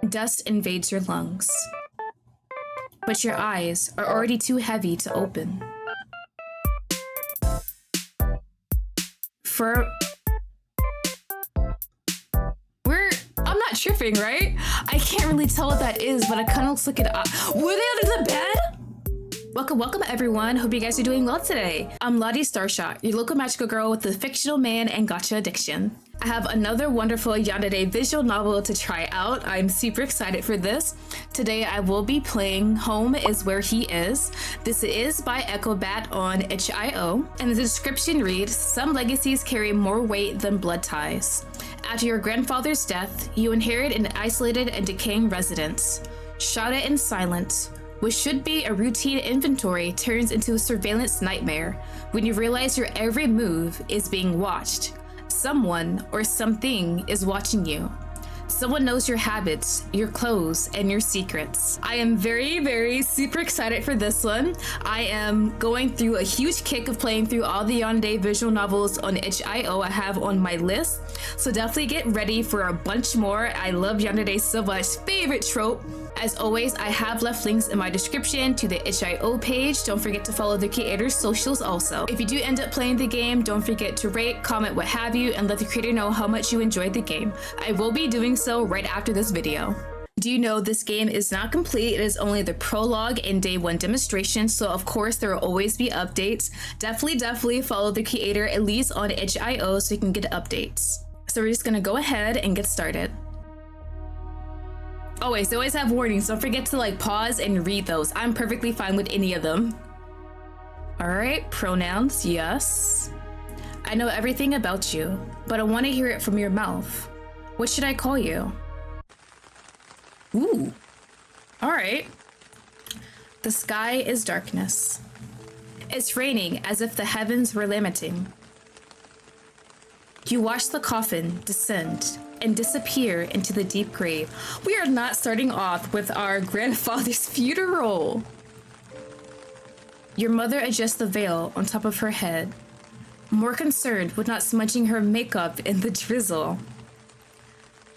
Dust invades your lungs, but your eyes are already too heavy to open. I'm not tripping, right? I can't really tell what that is, but it kind of looks like were they under the bed? Welcome everyone. Hope you guys are doing well today. I'm Lottie Starshot, your local magical girl with the fictional man and gotcha addiction. I have another wonderful yandere visual novel to try out. I'm super excited for this. Today I will be playing Home is Where He Is. This is by Echobat on itch.io, and the description reads, some legacies carry more weight than blood ties. After your grandfather's death, you inherit an isolated and decaying residence. Shrouded in silence, what should be a routine inventory turns into a surveillance nightmare when you realize your every move is being watched. Someone or something is watching you. Someone knows your habits, your clothes, and your secrets. I am very super excited for this one. I am going through a huge kick of playing through all the yandere visual novels on itch.io I have on my list. So definitely get ready for a bunch more. I love yandere so much. Favorite trope. As always, I have left links in my description to the itch.io page. Don't forget to follow the creator's socials also. If you do end up playing the game, don't forget to rate, comment, what have you, and let the creator know how much you enjoyed the game. I will be doing so right after this video. Do you know this game is not complete? It is only the prologue and day one demonstration, so of course there will always be updates. Definitely follow the creator at least on itch.io so you can get updates. So we're just gonna go ahead and get started. Always, they always have warnings. Don't forget to pause and read those. I'm perfectly fine with any of them. All right, pronouns, yes. I know everything about you, but I want to hear it from your mouth. What should I call you? Ooh, all right. The sky is darkness. It's raining as if the heavens were lamenting. You watch the coffin descend and disappear into the deep grave. We are not starting off with our grandfather's funeral. Your mother adjusts the veil on top of her head, more concerned with not smudging her makeup in the drizzle.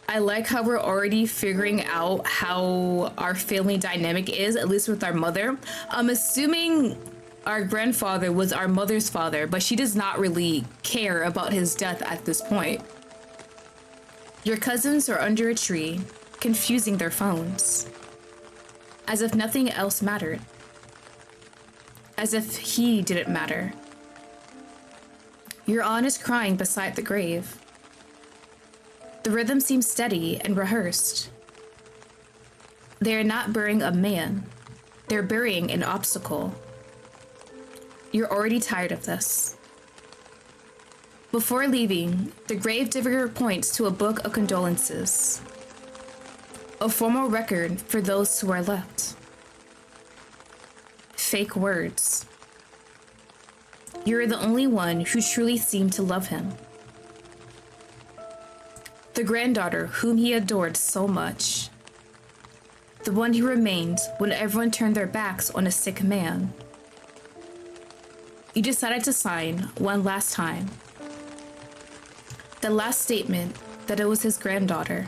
I like how we're already figuring out how our family dynamic is, at least with our mother. I'm assuming our grandfather was our mother's father, but she does not really care about his death at this point. Your cousins are under a tree, confusing their phones, as if nothing else mattered, as if he didn't matter. Your aunt is crying beside the grave. The rhythm seems steady and rehearsed. They are not burying a man, they're burying an obstacle. You're already tired of this. Before leaving, the gravedigger points to a book of condolences, a formal record for those who are left. Fake words. You're the only one who truly seemed to love him. The granddaughter whom he adored so much. The one who remained when everyone turned their backs on a sick man. You decided to sign one last time. The last statement that it was his granddaughter.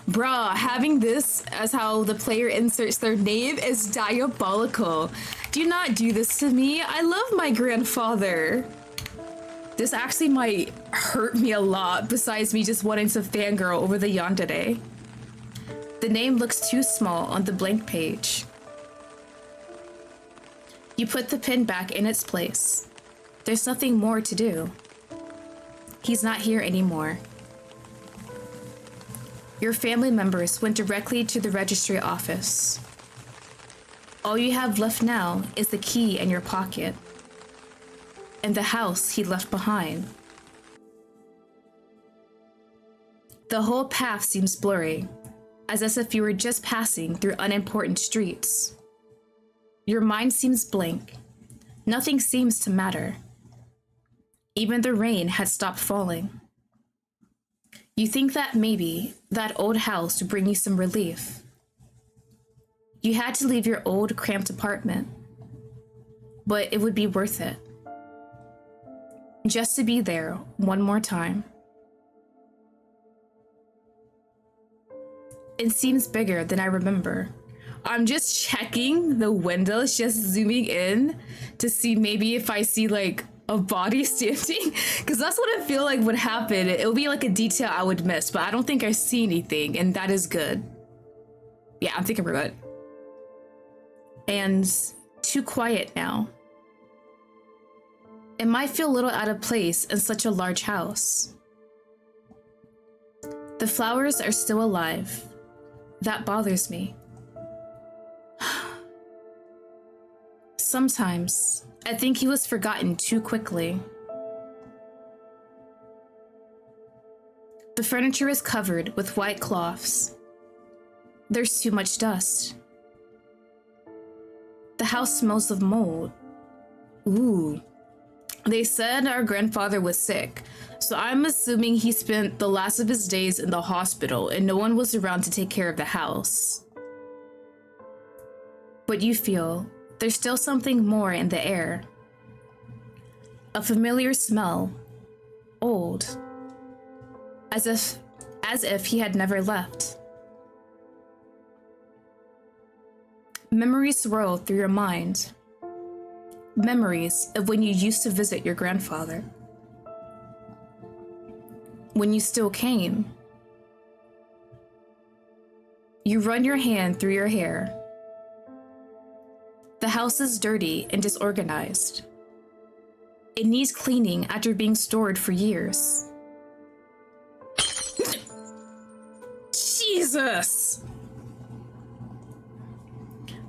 Bruh, having this as how the player inserts their name is diabolical. Do not do this to me. I love my grandfather. This actually might hurt me a lot besides me just wanting to fangirl over the yandere. The name looks too small on the blank page. You put the pin back in its place. There's nothing more to do. He's not here anymore. Your family members went directly to the registry office. All you have left now is the key in your pocket and the house he left behind. The whole path seems blurry, as if you were just passing through unimportant streets. Your mind seems blank. Nothing seems to matter. Even the rain had stopped falling. You think that maybe that old house would bring you some relief. You had to leave your old cramped apartment, but it would be worth it. Just to be there one more time. It seems bigger than I remember. I'm just checking the windows, just zooming in to see maybe if I see like a body standing, because that's what I feel like would happen. It would be like a detail I would miss, but I don't think I see anything, and that is good. Yeah, I'm thinking we're good. And too quiet now. It might feel a little out of place in such a large house. The flowers are still alive. That bothers me. Sometimes, I think he was forgotten too quickly. The furniture is covered with white cloths. There's too much dust. The house smells of mold. Ooh. They said our grandfather was sick, so I'm assuming he spent the last of his days in the hospital and no one was around to take care of the house. But you feel there's still something more in the air. A familiar smell. Old. As if he had never left. Memories swirl through your mind. Memories of when you used to visit your grandfather. When you still came. You run your hand through your hair. The house is dirty and disorganized. It needs cleaning after being stored for years. Jesus!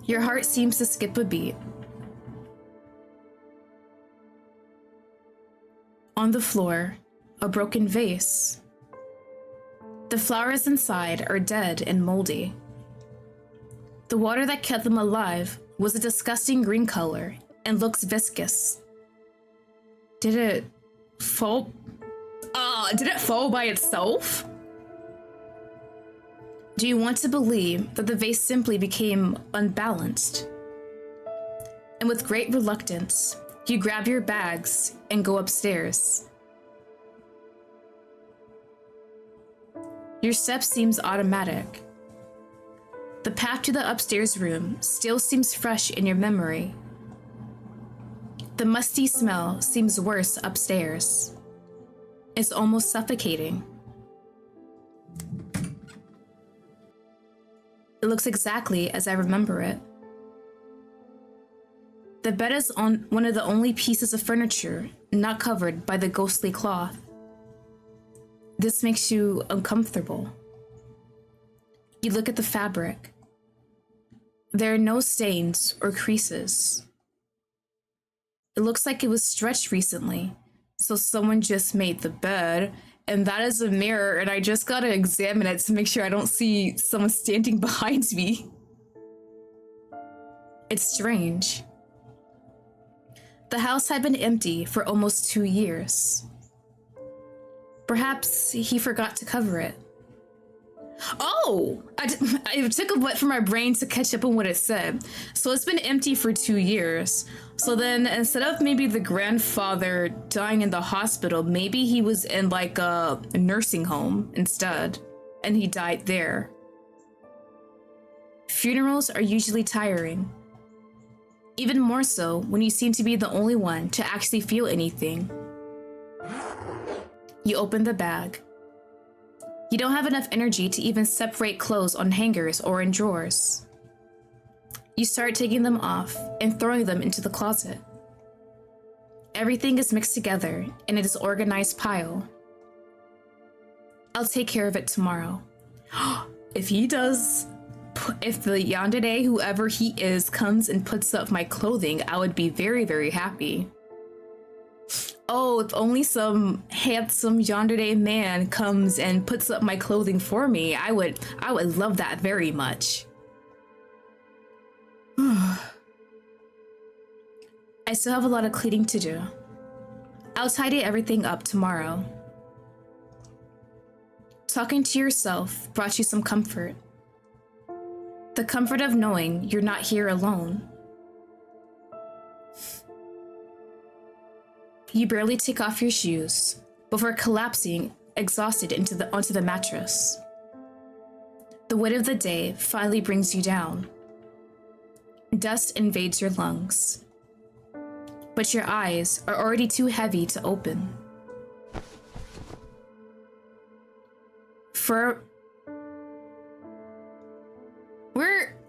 Your heart seems to skip a beat. On the floor, a broken vase. The flowers inside are dead and moldy. The water that kept them alive was a disgusting green color and looks viscous. Did it fall? Did it fall by itself? Do you want to believe that the vase simply became unbalanced? And with great reluctance, you grab your bags and go upstairs. Your step seems automatic. The path to the upstairs room still seems fresh in your memory. The musty smell seems worse upstairs. It's almost suffocating. It looks exactly as I remember it. The bed is on one of the only pieces of furniture not covered by the ghostly cloth. This makes you uncomfortable. You look at the fabric. There are no stains or creases. It looks like it was stretched recently, so someone just made the bed, and that is a mirror, and I just gotta examine it to make sure I don't see someone standing behind me. It's strange. The house had been empty for almost 2 years. Perhaps he forgot to cover it. Oh! I took a bit for my brain to catch up on what it said. So it's been empty for 2 years. So then instead of maybe the grandfather dying in the hospital, maybe he was in like a nursing home instead, and he died there. Funerals are usually tiring. Even more so when you seem to be the only one to actually feel anything. You open the bag. You don't have enough energy to even separate clothes on hangers or in drawers. You start taking them off and throwing them into the closet. Everything is mixed together in a disorganized pile. I'll take care of it tomorrow. If he does, if the yandere, whoever he is, comes and puts up my clothing, I would be very, very happy. Oh, if only some handsome yandere man comes and puts up my clothing for me, I would love that very much. I still have a lot of cleaning to do. I'll tidy everything up tomorrow. Talking to yourself brought you some comfort. The comfort of knowing you're not here alone. You barely take off your shoes before collapsing exhausted onto the mattress. The The weight of the day finally brings you down. Dust invades your lungs, but your eyes are already too heavy to open.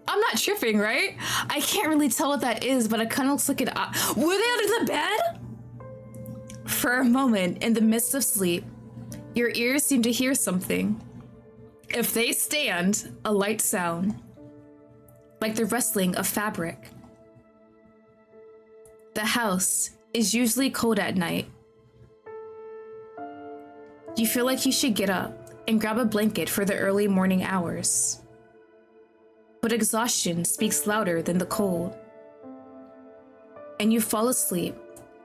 I'm not tripping, right? I can't really tell what that is, but it kind of looks like were they under the bed? For a moment, in the midst of sleep, your ears seem to hear something. If they stand, a light sound, like the rustling of fabric. The house is usually cold at night. You feel like you should get up and grab a blanket for the early morning hours. But exhaustion speaks louder than the cold. And you fall asleep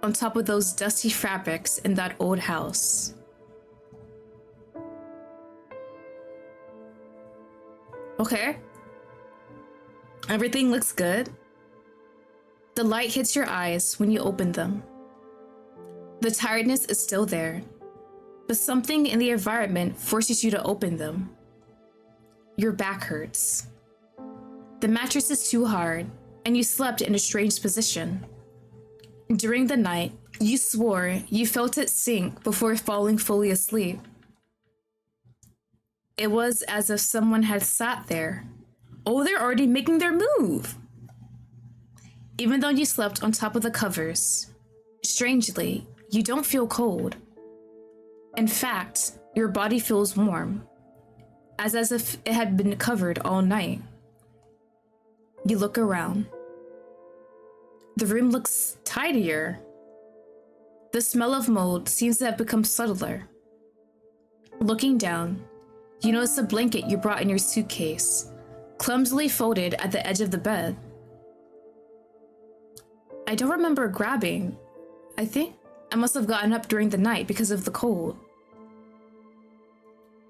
on top of those dusty fabrics in that old house. Okay. Everything looks good. The light hits your eyes when you open them. The tiredness is still there, but something in the environment forces you to open them. Your back hurts. The mattress is too hard, and you slept in a strange position. During the night, you swore you felt it sink before falling fully asleep. It was as if someone had sat there. Oh, they're already making their move. Even though you slept on top of the covers, strangely, you don't feel cold. In fact, your body feels warm, as if it had been covered all night. You look around. The room looks tidier. The smell of mold seems to have become subtler. Looking down, you notice a blanket you brought in your suitcase, clumsily folded at the edge of the bed. I don't remember grabbing. I think I must have gotten up during the night because of the cold.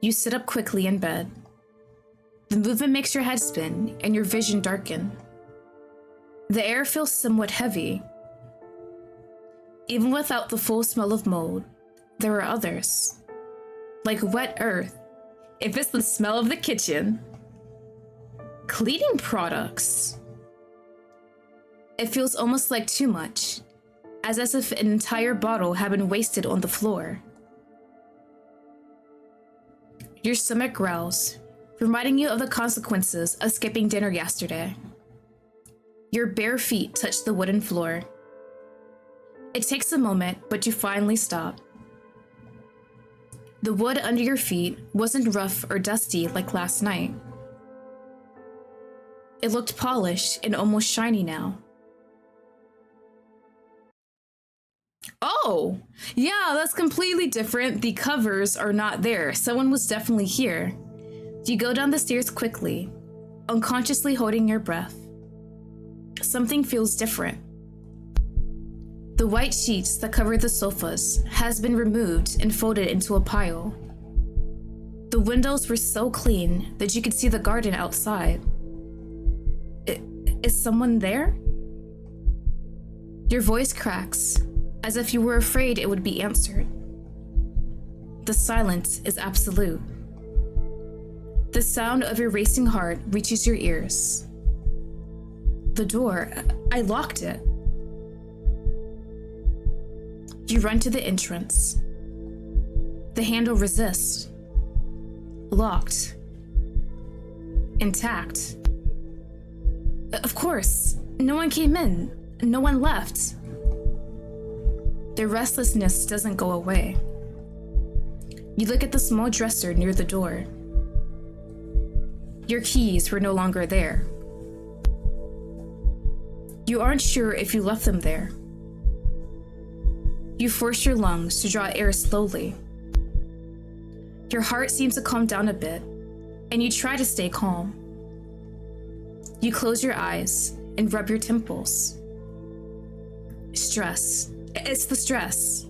You sit up quickly in bed. The movement makes your head spin and your vision darken. The air feels somewhat heavy. Even without the full smell of mold, there are others. Like wet earth, if it's the smell of the kitchen. Cleaning products. It feels almost like too much, as if an entire bottle had been wasted on the floor. Your stomach growls, reminding you of the consequences of skipping dinner yesterday. Your bare feet touch the wooden floor. It takes a moment, but you finally stop. The wood under your feet wasn't rough or dusty like last night. It looked polished and almost shiny now. Oh, yeah, that's completely different. The covers are not there. Someone was definitely here. You go down the stairs quickly, unconsciously holding your breath. Something feels different. The white sheets that cover the sofas has been removed and folded into a pile. The windows were so clean that you could see the garden outside. Is someone there? Your voice cracks, as if you were afraid it would be answered. The silence is absolute. The sound of your racing heart reaches your ears. The door, I locked it. You run to the entrance. The handle resists. Locked. Intact. Of course, no one came in. No one left. The restlessness doesn't go away. You look at the small dresser near the door. Your keys were no longer there. You aren't sure if you left them there. You force your lungs to draw air slowly. Your heart seems to calm down a bit, and you try to stay calm. You close your eyes and rub your temples. Stress. It's the stress.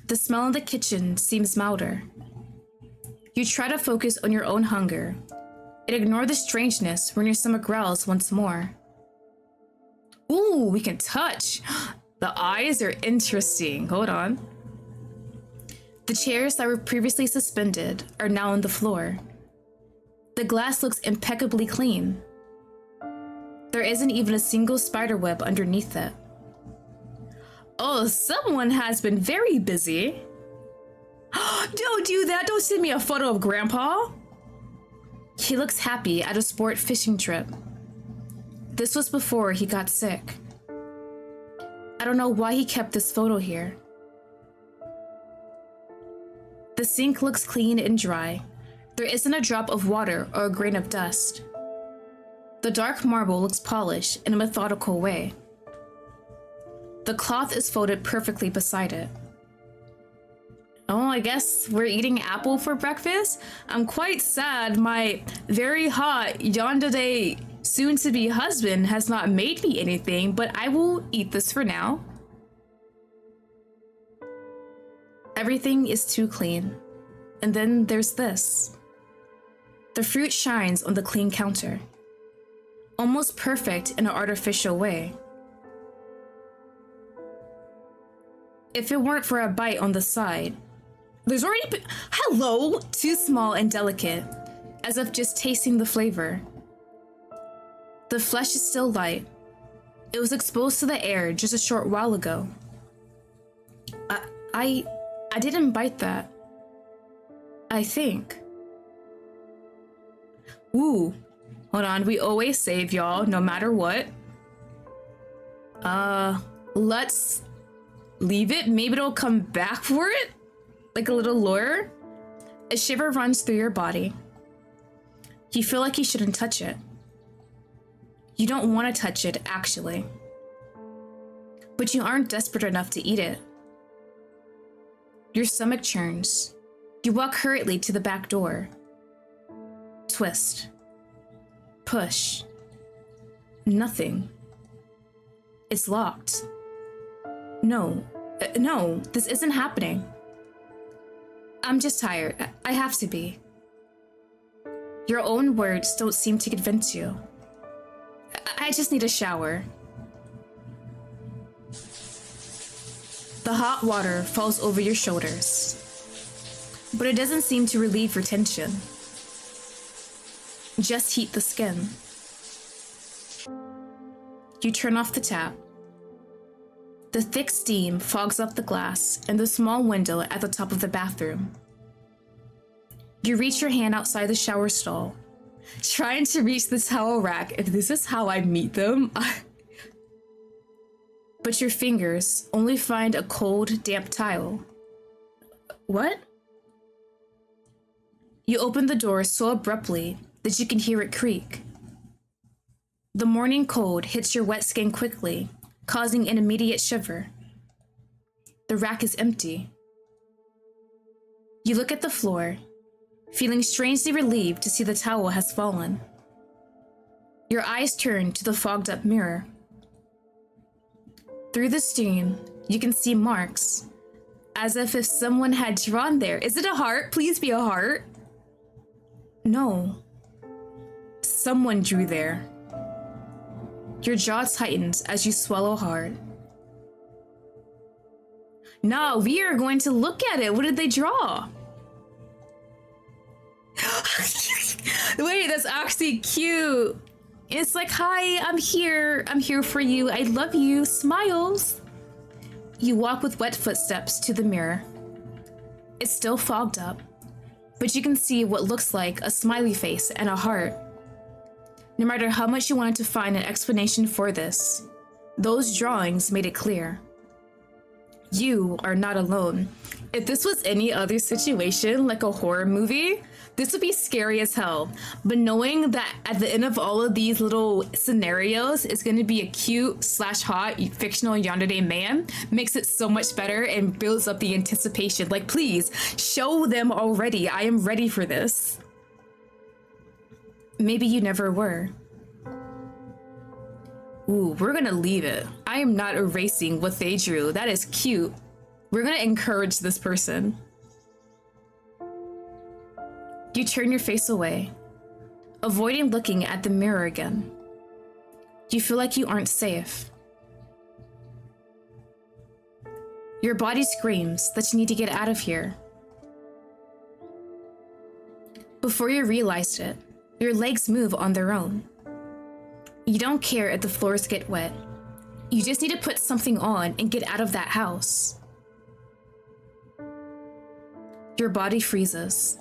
The smell in the kitchen seems milder. You try to focus on your own hunger and ignore the strangeness when your stomach growls once more. Ooh, we can touch. The eyes are interesting. Hold on. The chairs that were previously suspended are now on the floor. The glass looks impeccably clean. There isn't even a single spider web underneath it. Oh, someone has been very busy. Don't do that. Don't send me a photo of Grandpa. He looks happy at a sport fishing trip. This was before he got sick. I don't know why he kept this photo here. The sink looks clean and dry. There isn't a drop of water or a grain of dust. The dark marble looks polished in a methodical way. The cloth is folded perfectly beside it. Oh, I guess we're eating apple for breakfast? I'm quite sad my very hot yandere soon-to-be husband has not made me anything, but I will eat this for now. Everything is too clean. And then there's this. The fruit shines on the clean counter. Almost perfect in an artificial way. If it weren't for a bite on the side, there's already been, hello, too small and delicate, as if just tasting the flavor. The flesh is still light. It was exposed to the air just a short while ago. I didn't bite that. I think. Ooh, hold on, we always save y'all, no matter what. Let's leave it. Maybe it'll come back for it, like a little lure. A shiver runs through your body. You feel like you shouldn't touch it. You don't want to touch it, actually. But you aren't desperate enough to eat it. Your stomach churns. You walk hurriedly to the back door. Twist. Push. Nothing. It's locked. No, this isn't happening. I'm just tired. I have to be. Your own words don't seem to convince you. I just need a shower. The hot water falls over your shoulders, but it doesn't seem to relieve your tension. Just heat the skin. You turn off the tap. The thick steam fogs up the glass and the small window at the top of the bathroom. You reach your hand outside the shower stall, trying to reach the towel rack. If this is how I meet them, but your fingers only find a cold, damp tile. What? You open the door so abruptly that you can hear it creak. The morning cold hits your wet skin quickly, causing an immediate shiver. The rack is empty. You look at the floor, feeling strangely relieved to see the towel has fallen. Your eyes turn to the fogged-up mirror. Through the steam, you can see marks, as if someone had drawn there. Is it a heart? Please be a heart. No. Someone drew there. Your jaw tightens as you swallow hard. No, we are going to look at it. What did they draw? Wait, that's actually cute. It's like, hi, I'm here. I'm here for you. I love you. Smiles. You walk with wet footsteps to the mirror. It's still fogged up, but you can see what looks like a smiley face and a heart. No matter how much you wanted to find an explanation for this, those drawings made it clear. You are not alone. If this was any other situation, like a horror movie, this would be scary as hell. But knowing that at the end of all of these little scenarios is going to be a cute / hot fictional yandere man makes it so much better and builds up the anticipation. Like, please show them already. I am ready for this. Maybe you never were. Ooh, we're gonna leave it. I am not erasing what they drew. That is cute. We're gonna encourage this person. You turn your face away, avoiding looking at the mirror again. You feel like you aren't safe. Your body screams that you need to get out of here, Before you realized it, your legs move on their own. You don't care if the floors get wet. You just need to put something on and get out of that house. Your body freezes.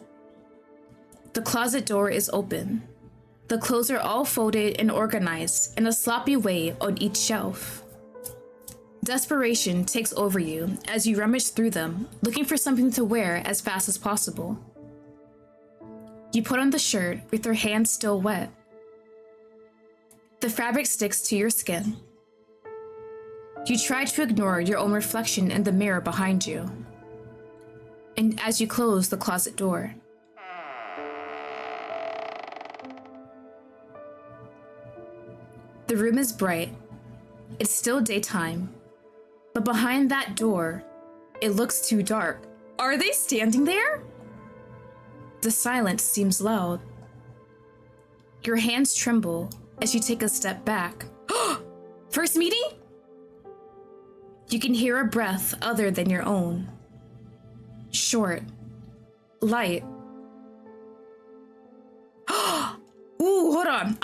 The closet door is open. The clothes are all folded and organized in a sloppy way on each shelf. Desperation takes over you as you rummage through them, looking for something to wear as fast as possible. You put on the shirt with your hands still wet. The fabric sticks to your skin. You try to ignore your own reflection in the mirror behind you. And as you close the closet door, the room is bright. It's still daytime. But behind that door, it looks too dark. Are they standing there? The silence seems loud. Your hands tremble as you take a step back. First meeting? You can hear a breath other than your own. Short. Light. Ooh, hold on.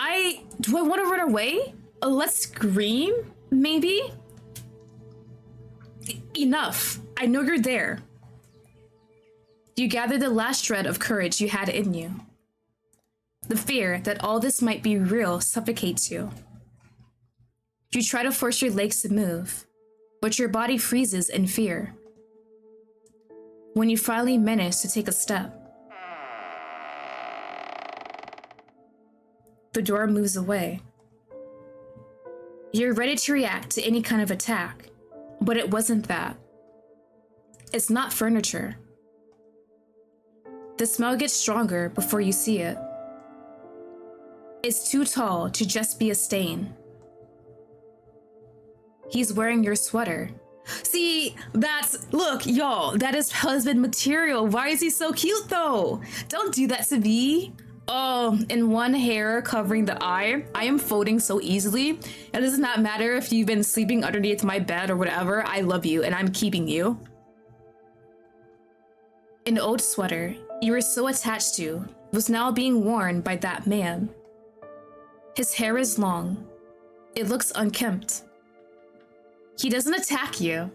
Do I want to run away? Let's scream, maybe? Enough. I know you're there. You gather the last shred of courage you had in you. The fear that all this might be real suffocates you. You try to force your legs to move, but your body freezes in fear. When you finally manage to take a step, the door moves away. You're ready to react to any kind of attack, but it wasn't that. It's not furniture. The smell gets stronger before you see it. It's too tall to just be a stain. He's wearing your sweater. See, look, y'all, that is husband material. Why is he so cute though? Don't do that to me. Oh, and one hair covering the eye. I am folding so easily. It does not matter if you've been sleeping underneath my bed or whatever. I love you and I'm keeping you. An old sweater you were so attached to was now being worn by that man. His hair is long. It looks unkempt. He doesn't attack you.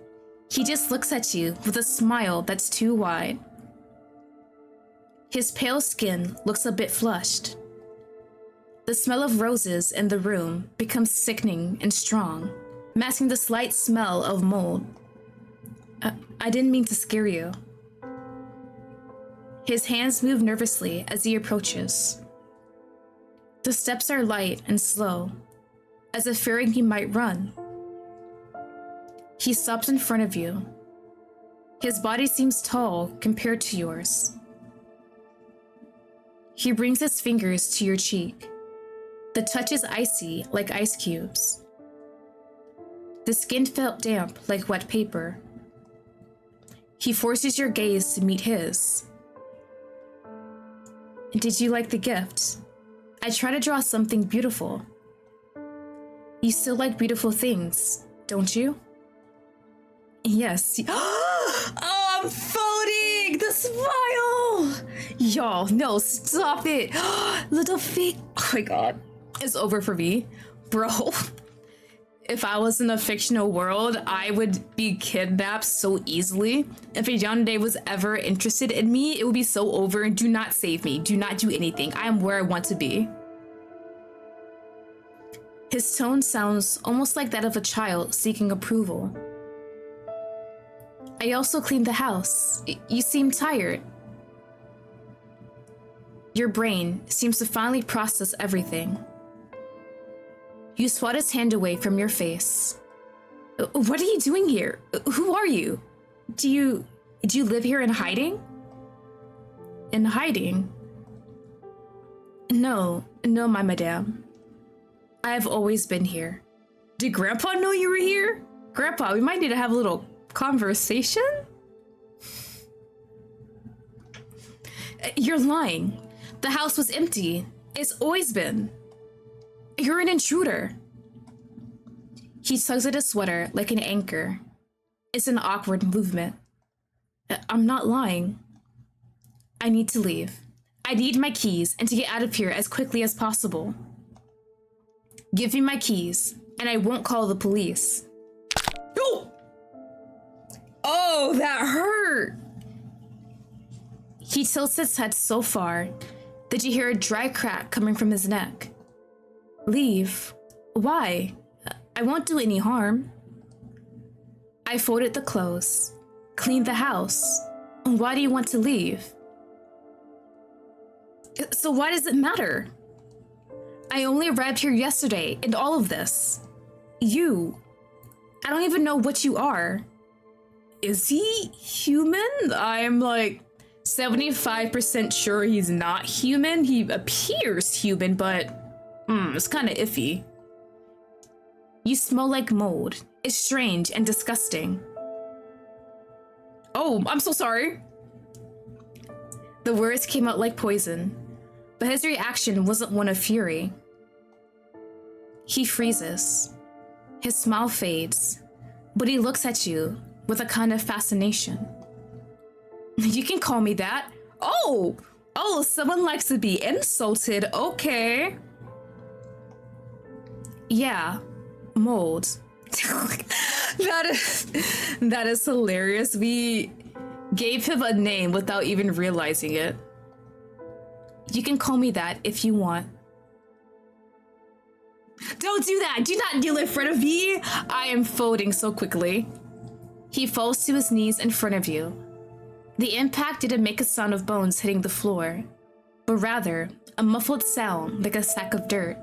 He just looks at you with a smile that's too wide. His pale skin looks a bit flushed. The smell of roses in the room becomes sickening and strong, masking the slight smell of mold. I didn't mean to scare you. His hands move nervously as he approaches. The steps are light and slow, as if fearing he might run. He stops in front of you. His body seems tall compared to yours. He brings his fingers to your cheek. The touch is icy like ice cubes. The skin felt damp like wet paper. He forces your gaze to meet his. Did you like the gift? I try to draw something beautiful. You still like beautiful things, don't you? Yes. Oh, I'm folding the smile. Y'all, no, stop it. Little feet. Oh my God. It's over for me. Bro, if I was in a fictional world, I would be kidnapped so easily. If a Yonde was ever interested in me, it would be so over. Do not save me. Do not do anything. I am where I want to be. His tone sounds almost like that of a child seeking approval. I also cleaned the house. You seem tired. Your brain seems to finally process everything. You swat his hand away from your face. What are you doing here? Who are you? Do you live here in hiding? In hiding? No, my madame. I have always been here. Did Grandpa know you were here? Grandpa, we might need to have a little conversation? You're lying. The house was empty. It's always been. You're an intruder. He tugs at his sweater like an anchor. It's an awkward movement. I'm not lying. I need to leave. I need my keys and to get out of here as quickly as possible. Give me my keys, and I won't call the police. Oh! Oh, that hurt! He tilts his head so far that you hear a dry crack coming from his neck. Leave? Why? I won't do any harm. I folded the clothes, cleaned the house. Why do you want to leave? So why does it matter? I only arrived here yesterday and all of this. You. I don't even know what you are. Is he human? I'm like 75% sure he's not human. He appears human, but it's kind of iffy. You smell like mold. It's strange and disgusting. Oh, I'm so sorry. The words came out like poison, but his reaction wasn't one of fury. He freezes. His smile fades, but he looks at you with a kind of fascination. You can call me that. Oh, someone likes to be insulted. Okay. Yeah, mold. That is hilarious. We gave him a name without even realizing it. You can call me that if you want. Don't do that! Do not kneel in front of me! I am folding so quickly. He falls to his knees in front of you. The impact didn't make a sound of bones hitting the floor, but rather a muffled sound like a sack of dirt.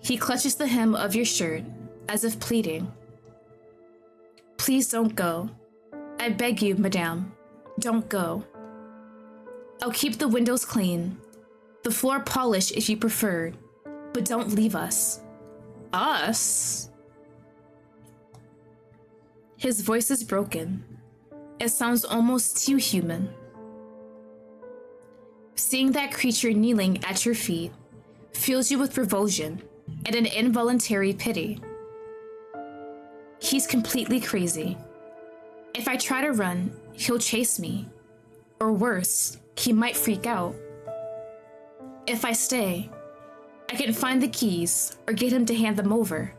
He clutches the hem of your shirt as if pleading. Please don't go. I beg you, madame, don't go. I'll keep the windows clean, the floor polished if you prefer, but don't leave us. Us? His voice is broken. It sounds almost too human. Seeing that creature kneeling at your feet fills you with revulsion and an involuntary pity. He's completely crazy. If I try to run, he'll chase me. Or worse, he might freak out. If I stay, I can find the keys or get him to hand them over.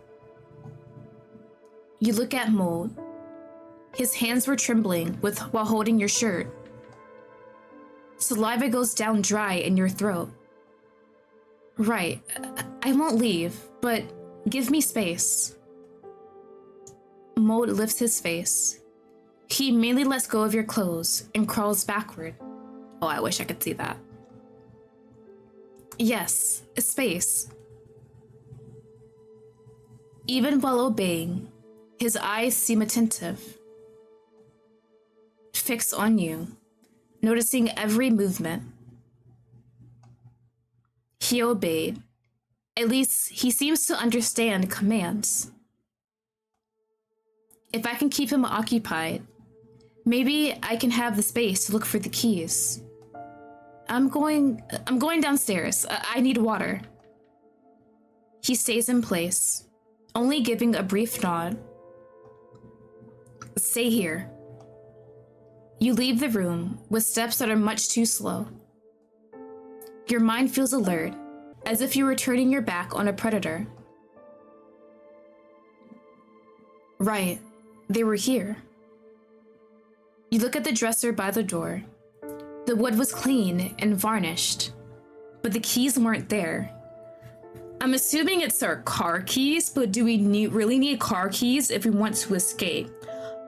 You look at Mold. His hands were trembling while holding your shirt. Saliva goes down dry in your throat. Right, I won't leave, but give me space. Mold lifts his face. He mainly lets go of your clothes and crawls backward. Oh, I wish I could see that. Yes, space. Even while obeying, his eyes seem attentive. Fixed on you, noticing every movement. He obeyed. At least he seems to understand commands. If I can keep him occupied, maybe I can have the space to look for the keys. I'm going downstairs. I need water. He stays in place, only giving a brief nod. Stay here. You leave the room with steps that are much too slow. Your mind feels alert, as if you were turning your back on a predator. Right, they were here. You look at the dresser by the door. The wood was clean and varnished, but the keys weren't there. I'm assuming it's our car keys, but do we really need car keys if we want to escape?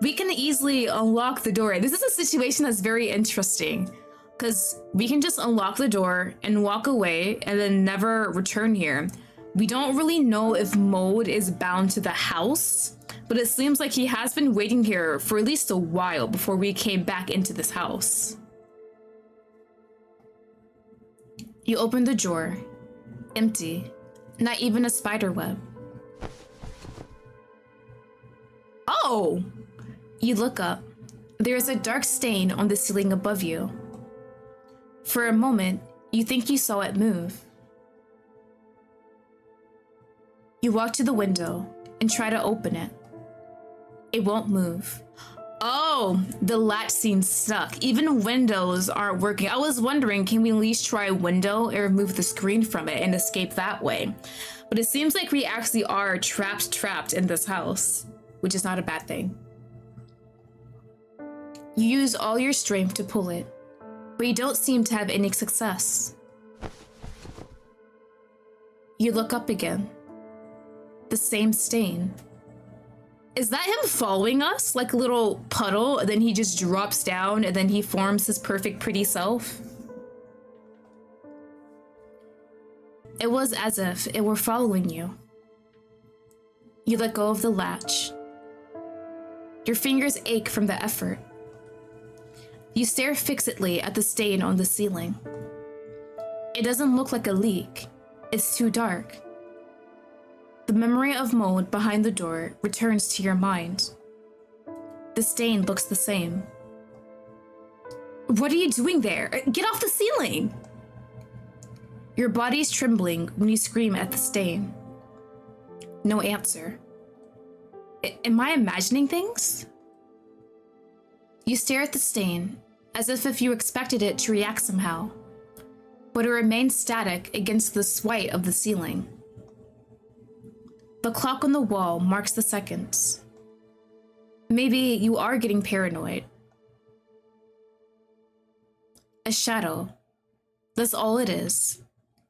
We can easily unlock the door. This is a situation that's very interesting, because we can just unlock the door and walk away and then never return here. We don't really know if Mold is bound to the house, but it seems like he has been waiting here for at least a while before we came back into this house. You open the drawer. Empty. Not even a spider web. Oh! You look up. There is a dark stain on the ceiling above you. For a moment, you think you saw it move. You walk to the window and try to open it. It won't move. Oh, the latch seems stuck. Even windows aren't working. I was wondering, can we at least try a window and remove the screen from it and escape that way? But it seems like we actually are trapped in this house, which is not a bad thing. You use all your strength to pull it, but you don't seem to have any success. You look up again. The same stain. Is that him following us like a little puddle, and then he just drops down and then he forms his perfect pretty self? It was as if it were following you. You let go of the latch. Your fingers ache from the effort. You stare fixedly at the stain on the ceiling. It doesn't look like a leak. It's too dark. The memory of mold behind the door returns to your mind. The stain looks the same. What are you doing there? Get off the ceiling! Your body's trembling when you scream at the stain. No answer. Am I imagining things? You stare at the stain as if you expected it to react somehow, but it remains static against the white of the ceiling. The clock on the wall marks the seconds. Maybe you are getting paranoid. A shadow. That's all it is.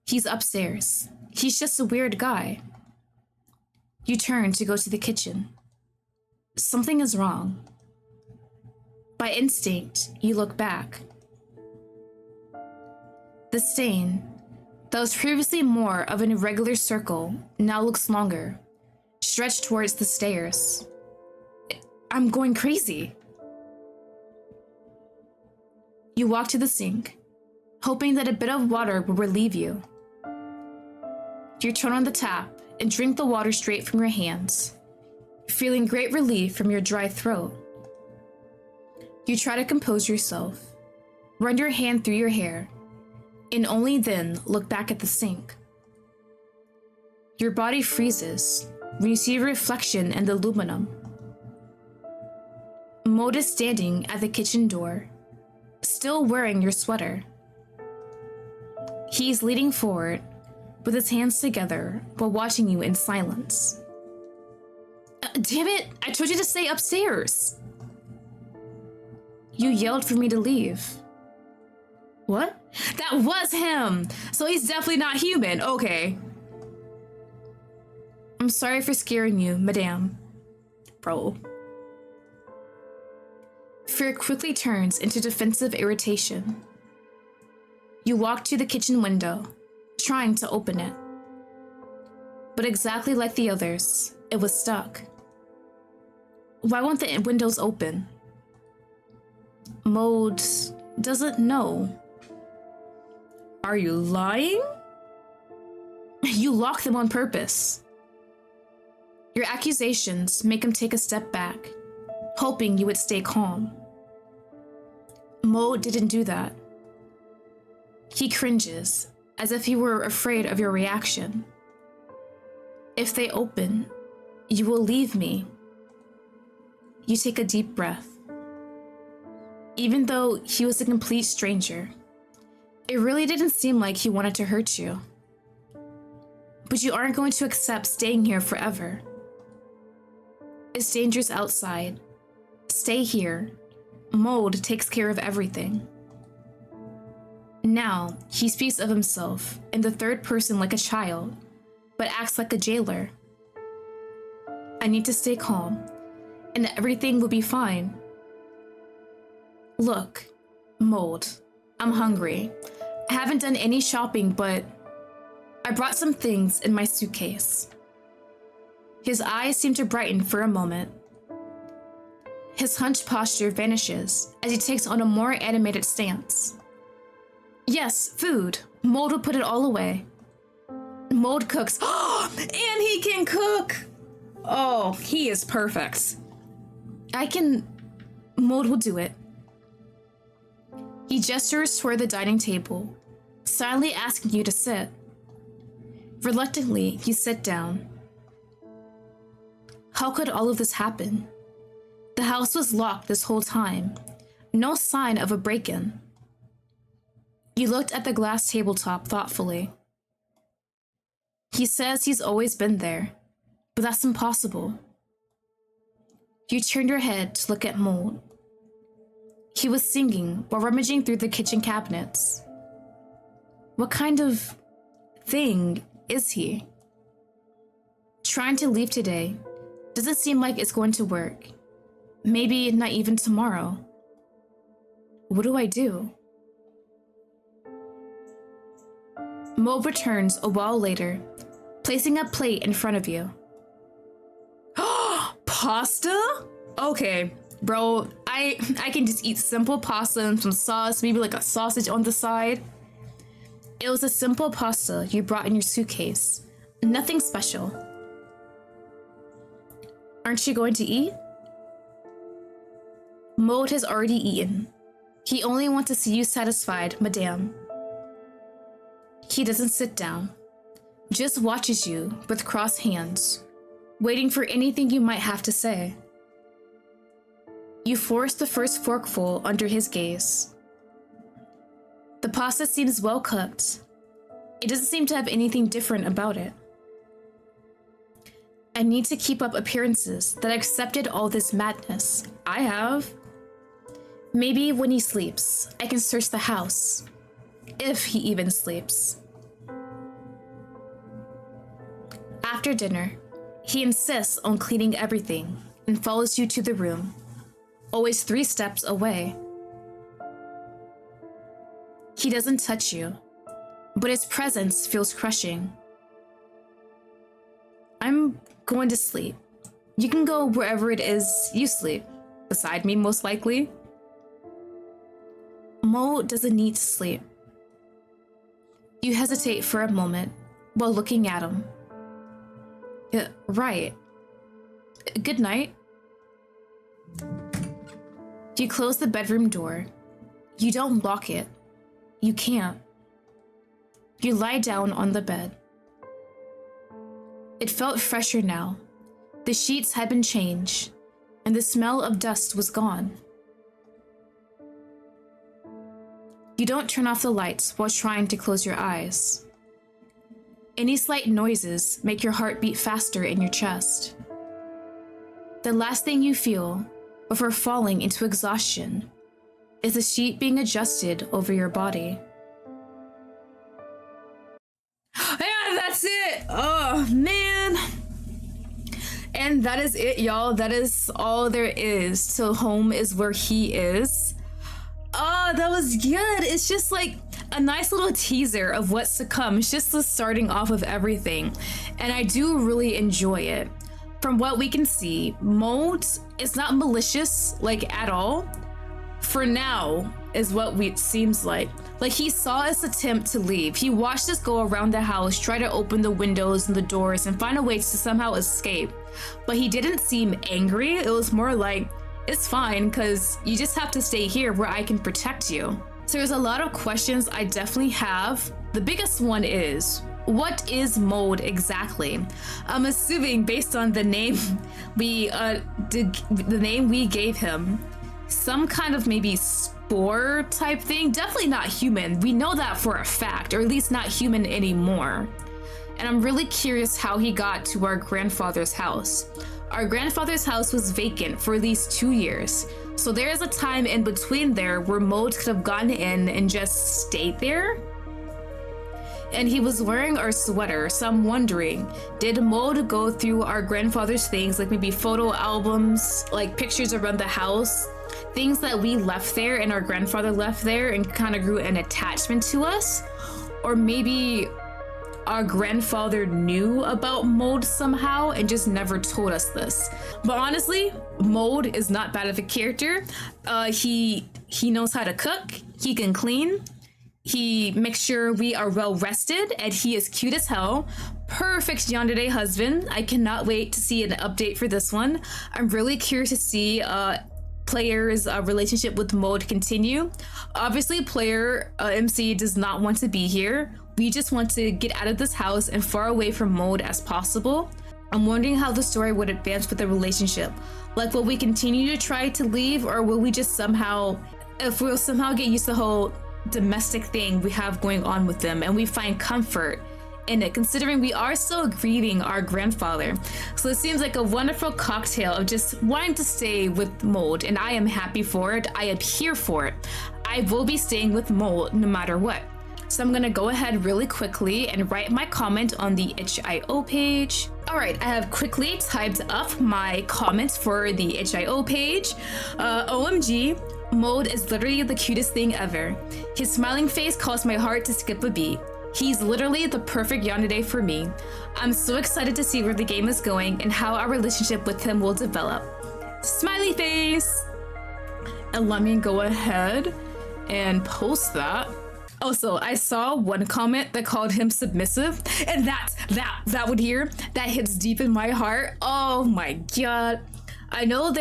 He's upstairs. He's just a weird guy. You turn to go to the kitchen. Something is wrong. By instinct, you look back. The stain, that was previously more of an irregular circle, now looks longer, stretched towards the stairs. I'm going crazy. You walk to the sink, hoping that a bit of water will relieve you. You turn on the tap and drink the water straight from your hands, feeling great relief from your dry throat. You try to compose yourself, run your hand through your hair, and only then look back at the sink. Your body freezes when you see a reflection in the aluminum. Maud is standing at the kitchen door, still wearing your sweater. He's leaning forward with his hands together while watching you in silence. Damn it, I told you to stay upstairs. You yelled for me to leave. What? That was him! So he's definitely not human, okay. I'm sorry for scaring you, madame. Bro. Fear quickly turns into defensive irritation. You walk to the kitchen window, trying to open it. But exactly like the others, it was stuck. Why won't the windows open? Maud doesn't know. Are you lying? You locked them on purpose. Your accusations make him take a step back, hoping you would stay calm. Maud didn't do that. He cringes, as if he were afraid of your reaction. If they open, you will leave me. You take a deep breath. Even though he was a complete stranger, it really didn't seem like he wanted to hurt you. But you aren't going to accept staying here forever. It's dangerous outside. Stay here. Maud takes care of everything. Now, he speaks of himself in the third person like a child, but acts like a jailer. I need to stay calm, and everything will be fine. Look, Maud, I'm hungry. I haven't done any shopping, but I brought some things in my suitcase. His eyes seem to brighten for a moment. His hunched posture vanishes as he takes on a more animated stance. Yes, food. Maud will put it all away. Maud cooks. And he can cook! Oh, he is perfect. Maud will do it. He gestures toward the dining table, silently asking you to sit. Reluctantly, you sit down. How could all of this happen? The house was locked this whole time. No sign of a break-in. You looked at the glass tabletop thoughtfully. He says he's always been there, but that's impossible. You turned your head to look at Mold. He was singing while rummaging through the kitchen cabinets. What kind of thing is he? Trying to leave today doesn't seem like it's going to work. Maybe not even tomorrow. What do I do? Mold returns a while later, placing a plate in front of you. Pasta? Okay, bro, I can just eat simple pasta and some sauce, maybe like a sausage on the side. It was a simple pasta you brought in your suitcase. Nothing special. Aren't you going to eat? Mold has already eaten. He only wants to see you satisfied, madame. He doesn't sit down, just watches you with crossed hands, waiting for anything you might have to say. You force the first forkful under his gaze. The pasta seems well cooked. It doesn't seem to have anything different about it. I need to keep up appearances that I accepted all this madness. I have. Maybe when he sleeps, I can search the house. If he even sleeps. After dinner, he insists on cleaning everything and follows you to the room, always 3 steps away. He doesn't touch you, but his presence feels crushing. I'm going to sleep. You can go wherever it is you sleep, beside me most likely. Mo doesn't need to sleep. You hesitate for a moment while looking at him. Yeah, right. Good night. You close the bedroom door. You don't lock it. You can't. You lie down on the bed. It felt fresher now. The sheets had been changed, and the smell of dust was gone. You don't turn off the lights while trying to close your eyes. Any slight noises make your heart beat faster in your chest. The last thing you feel before falling into exhaustion is the sheet being adjusted over your body. Yeah, that's it. Oh, man. And that is it, y'all. That is all there is to Home is Where He Is. Oh, that was good. It's just like a nice little teaser of what's to come. It's just the starting off of everything. And I do really enjoy it. From what we can see, Mold is not malicious, like, at all. For now, is what it seems like. Like, he saw us attempt to leave. He watched us go around the house, try to open the windows and the doors and find a way to somehow escape. But he didn't seem angry. It was more like, it's fine, because you just have to stay here where I can protect you. So there's a lot of questions I definitely have. The biggest one is, what is Mold exactly? I'm assuming based on the name we gave him, some kind of maybe spore type thing. Definitely not human. We know that for a fact, or at least not human anymore. And I'm really curious how he got to our grandfather's house. Our grandfather's house was vacant for at least 2 years. So there is a time in between there where Mold could have gotten in and just stayed there. And he was wearing our sweater, so I'm wondering, did Mold go through our grandfather's things, like maybe photo albums, like pictures around the house, things that we left there and our grandfather left there and kind of grew an attachment to us? Or maybe our grandfather knew about Mold somehow and just never told us this. But honestly, Mold is not bad of a character. He knows how to cook, he can clean, he makes sure we are well rested, and he is cute as hell. Perfect yandere husband. I cannot wait to see an update for this one. I'm really curious to see player's relationship with Mold continue. Obviously, player MC does not want to be here. We just want to get out of this house and far away from Mold as possible. I'm wondering how the story would advance with the relationship. Like, will we continue to try to leave, or will we just somehow, if we'll somehow get used to the whole domestic thing we have going on with them and we find comfort in it, considering we are still grieving our grandfather. So it seems like a wonderful cocktail of just wanting to stay with Mold, and I am happy for it. I am here for it. I will be staying with Mold no matter what. So I'm gonna go ahead really quickly and write my comment on the itch.io page. All right, I have quickly typed up my comments for the itch.io page. OMG, Mold is literally the cutest thing ever. His smiling face caused my heart to skip a beat. He's literally the perfect yandere for me. I'm so excited to see where the game is going and how our relationship with him will develop. Smiley face! And let me go ahead and post that. Also, I saw one comment that called him submissive, and that would hear, that hits deep in my heart. Oh my god. I know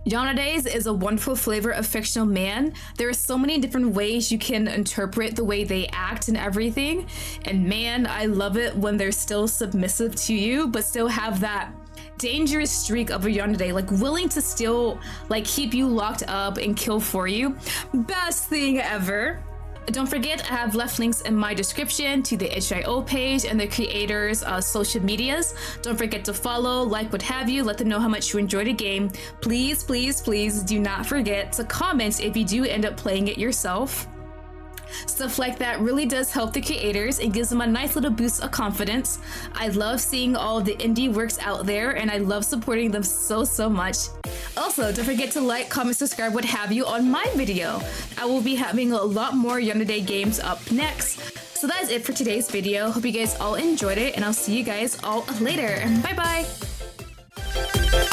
Yonades is a wonderful flavor of fictional man. There are so many different ways you can interpret the way they act and everything. And man, I love it when they're still submissive to you, but still have that dangerous streak of a yandere, like willing to still like keep you locked up and kill for you. Best thing ever. Don't forget, I have left links in my description to the itch.io page and the creators' social medias. Don't forget to follow, like, what have you. Let them know how much you enjoyed the game. Please, please, please do not forget to comment if you do end up playing it yourself. Stuff like that really does help the creators and gives them a nice little boost of confidence. I love seeing all of the indie works out there, and I love supporting them so much. Also, don't forget to like, comment, subscribe, what have you on my video. I will be having a lot more yandere games up next. So that is it for today's video. Hope you guys all enjoyed it, and I'll see you guys all later. Bye bye!